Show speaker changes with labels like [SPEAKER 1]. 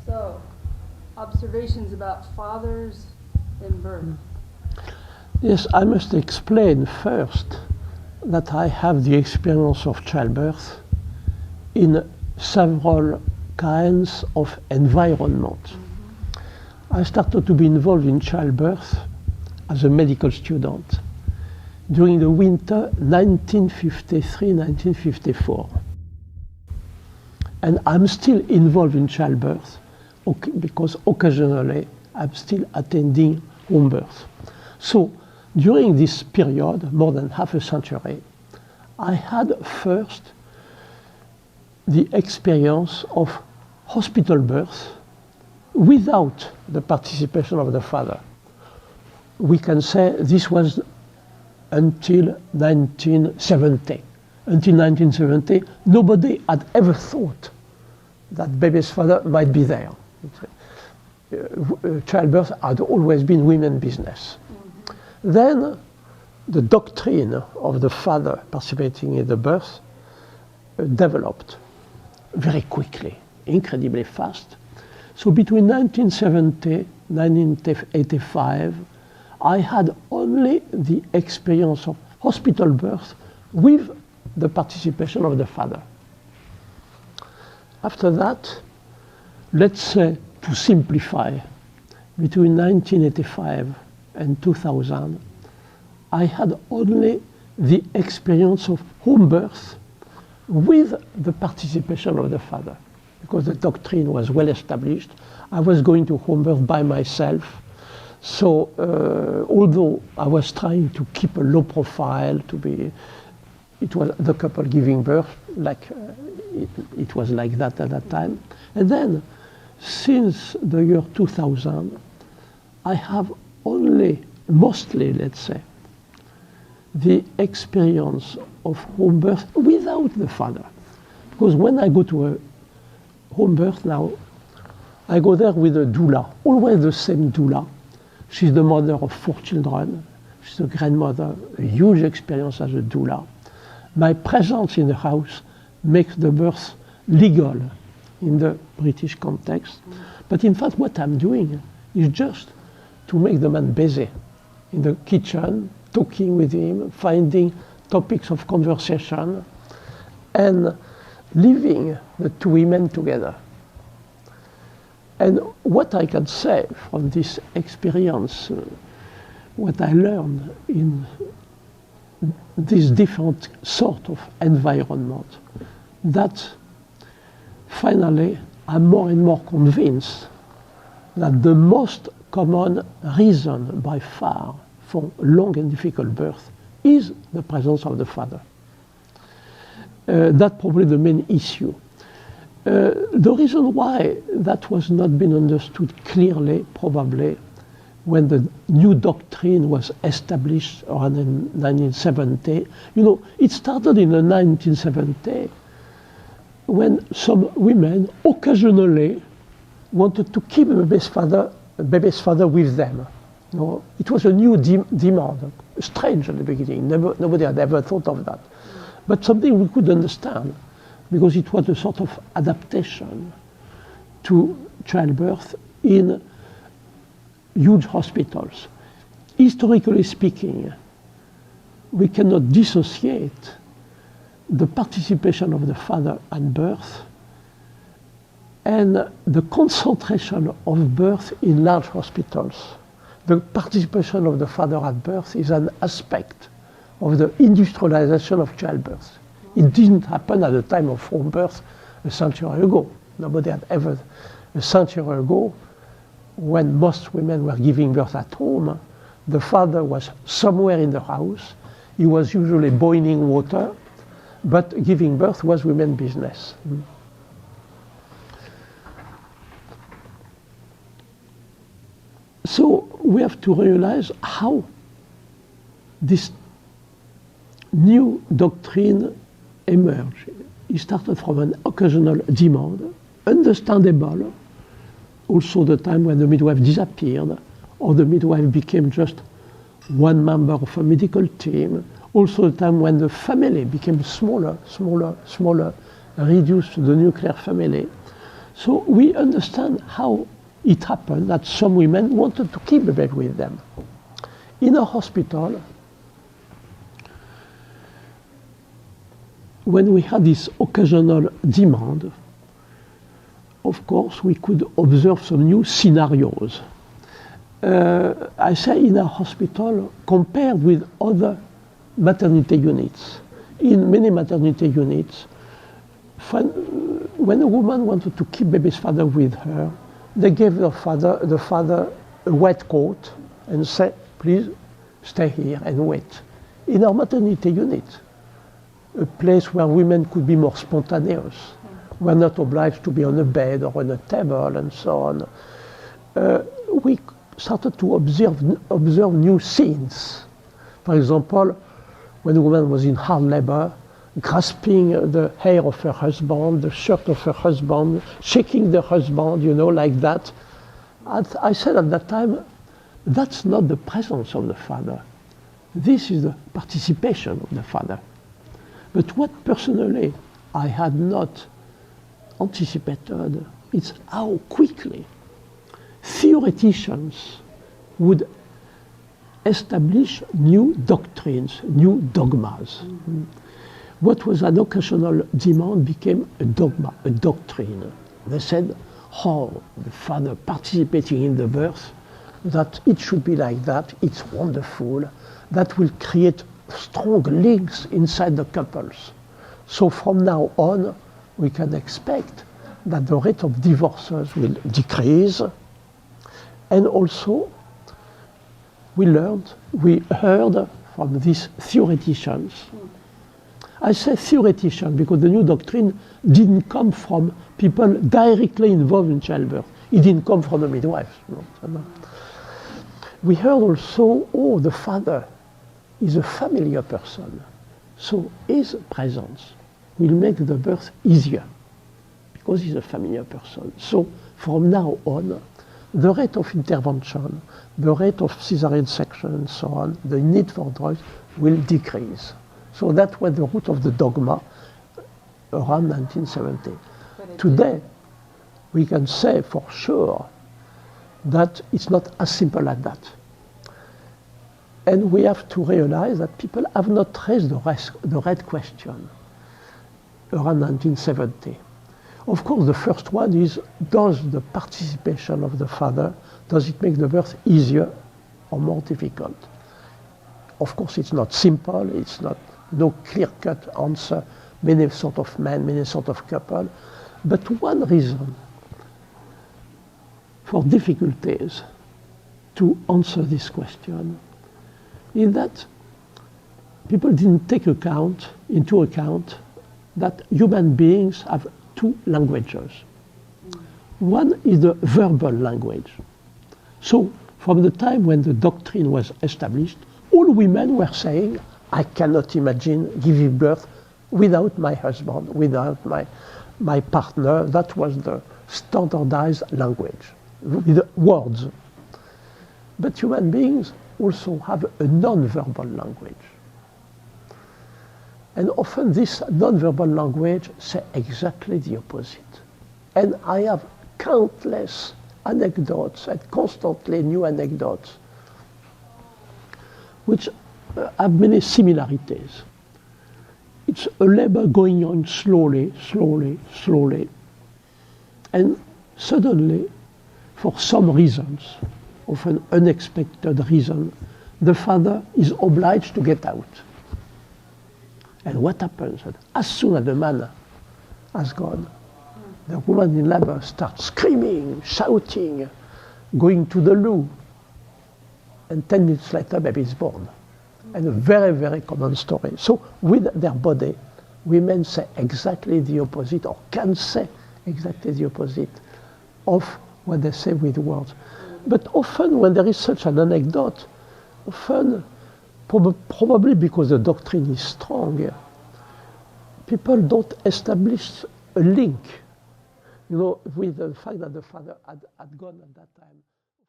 [SPEAKER 1] So, observations about fathers in birth.
[SPEAKER 2] Yes, I must explain first that I have the experience of childbirth in several kinds of environment. I started to be involved in childbirth as a medical student during the winter 1953-1954. And I'm still involved in childbirth because occasionally I'm still attending home birth. So during this period, more than half a century, I had first the experience of hospital birth without the participation of the father. We can say this was until 1970. Until 1970, nobody had ever thought that baby's father might be there. Childbirth had always been women's business. Then the doctrine of the father participating in the birth developed very quickly, incredibly fast. So between 1970 and 1985, I had only the experience of hospital birth with the participation of the father. After that, let's say, to simplify, between 1985 and 2000, I had only the experience of home birth with the participation of the father, because the doctrine was well established. I was going to home birth by myself. So although I was trying to keep a low profile, it was the couple giving birth, like it was like that at that time. And then, since the year 2000, I have only, mostly, let's say, the experience of home birth without the father. Because when I go to a home birth now, I go there with a doula, always the same doula. She's the mother of 4 children. She's a grandmother, a huge experience as a doula. My presence in the house makes the birth legal in the British context. But in fact, what I'm doing is just to make the man busy in the kitchen, talking with him, finding topics of conversation, and leaving the 2 women together. And what I can say from this experience, what I learned in this different sort of environment, that finally I'm more and more convinced that the most common reason by far for long and difficult birth is the presence of the father. That's probably the main issue. The reason why that was not been understood clearly, probably, when the new doctrine was established around in 1970, it started in the 1970 when some women occasionally wanted to keep the baby's father with them. It was a new demand, strange at the beginning. Nobody had ever thought of that. But something we could understand, because it was a sort of adaptation to childbirth in huge hospitals. Historically speaking, we cannot dissociate the participation of the father at birth and the concentration of birth in large hospitals. The participation of the father at birth is an aspect of the industrialization of childbirth. It didn't happen at the time of home birth a century ago. Nobody had ever, a century ago, when most women were giving birth at home, the father was somewhere in the house. He was usually boiling water, but giving birth was women's business. So we have to realize how this new doctrine emerged. It started from an occasional demand, understandable, also the time when the midwife disappeared, or the midwife became just one member of a medical team, also the time when the family became smaller, reduced to the nuclear family. So we understand how it happened that some women wanted to keep the baby with them. In a hospital, when we had this occasional demand, of course, we could observe some new scenarios. I say in a hospital, compared with other maternity units. In many maternity units, when a woman wanted to keep baby's father with her, they gave the father a wet coat and said, please stay here and wait. In our maternity unit, a place where women could be more spontaneous, were not obliged to be on a bed or on a table and so on. We started to observe new scenes. For example, when a woman was in hard labor, grasping the hair of her husband, the shirt of her husband, shaking the husband, like that. I said at that time, that's not the presence of the father. This is the participation of the father. But what personally I had not anticipated is how quickly theoreticians would establish new doctrines, new dogmas. Mm-hmm. What was an occasional demand became a dogma, a doctrine. They said, the father participating in the birth, that it should be like that, it's wonderful, that will create strong links inside the couples. So from now on, we can expect that the rate of divorces will decrease. And also, we heard from these theoreticians. I say theoretician because the new doctrine didn't come from people directly involved in childbirth. It didn't come from the midwives. No. We heard also, the father is a familiar person. So his presence will make the birth easier because he's a familiar person. So from now on, the rate of intervention, the rate of cesarean section and so on, the need for drugs will decrease. So that was the root of the dogma around 1970. Today, we can say for sure that it's not as simple as that. And we have to realize that people have not raised the right question around 1970. Of course, the first one is, does the participation of the father, does it make the birth easier or more difficult? Of course, it's not simple, it's not no clear-cut answer, many sort of men, many sort of couple. But one reason for difficulties to answer this question is that people didn't take into account that human beings have two languages. One is the verbal language. So from the time when the doctrine was established, all women were saying, I cannot imagine giving birth without my husband, without my partner. That was the standardized language, with words. But human beings also have a non-verbal language. And often this non-verbal language says exactly the opposite. And I have countless anecdotes and constantly new anecdotes which have many similarities. It's a labor going on slowly, slowly, slowly. And suddenly, for some reasons, often unexpected reason, the father is obliged to get out. And what happens? As soon as the man has gone, the woman in labor starts screaming, shouting, going to the loo. And 10 minutes later, baby is born. And a very, very common story. So with their body, women say exactly the opposite, or can say exactly the opposite of what they say with words. But often when there is such an anecdote, often, probably because the doctrine is strong, people don't establish a link, with the fact that the father had gone at that time.